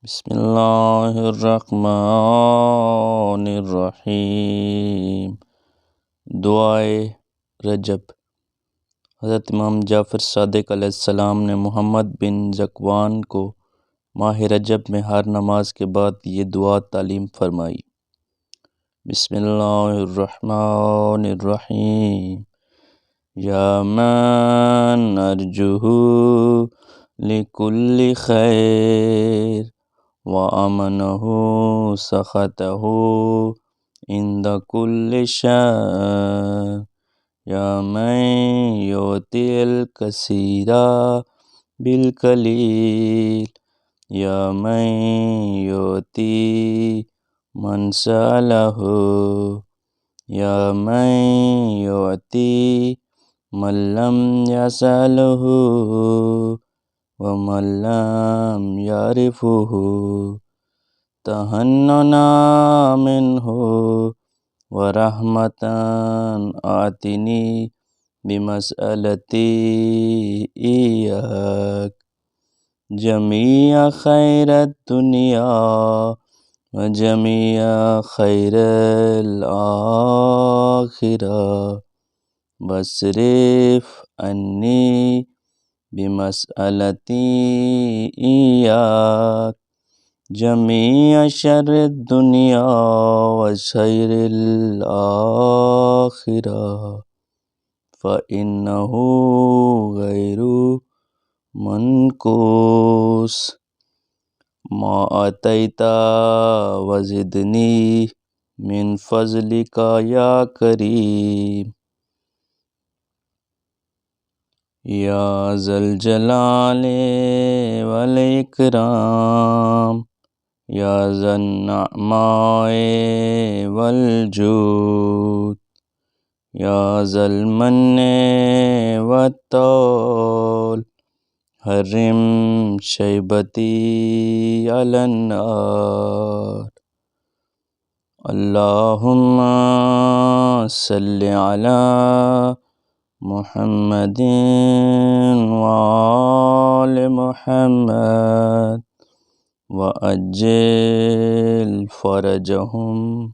بسم اللہ الرحمن الرحیم۔ دعائے رجب۔ حضرت امام جعفر صادق علیہ السلام نے محمد بن ذکوان کو ماہ رجب میں ہر نماز کے بعد یہ دعا تعلیم فرمائی۔ بسم اللہ الرحمن الرحیم۔ یا من ارجوہ لکل خیر وَأَمَنَهُ سَخَطَهُ عِنْدَ كُلِّ شَرٍ يَا مَنْ يُعْطِي الْكَثِيرَ بِالْقَلِيلِ يَا مَنْ يُعْطِي مَنْ سَأَلَهُ يَا مَنْ يُعْطِي مَنْ لَمْ يَسْأَلْهُ وَمَنْ لَمْ يَعْرِفْهُ تَحَنُّنًا مِنْهُ وَرَحْمَةً آتِنِي بِمَسْأَلَتِي إِيَّاكَ جَمِيعَ خَيْرَ الدُّنْيَا وَجَمِيعَ خَيْرِ الْآخِرَةِ وَاصْرِفْ عَنِّي بِمَسْأَلَتِي إِيَّاكَ جَمِيعَ شَرِّ الدُّنْيَا وَشَرِّ الْآخِرَةِ فَإِنَّهُ غَيْرُ مَنْقُوصٍ مَا آتَيْتَ وَزِدْنِي مِنْ فَضْلِكَ يَا كَرِيمُ یا ذا الجلال والإکرام یا ذا النعماء والجود یا ذا المن والطول حرم شیبتی علی النار اللہم صل علی محمد وآل محمد وعجل فرجهم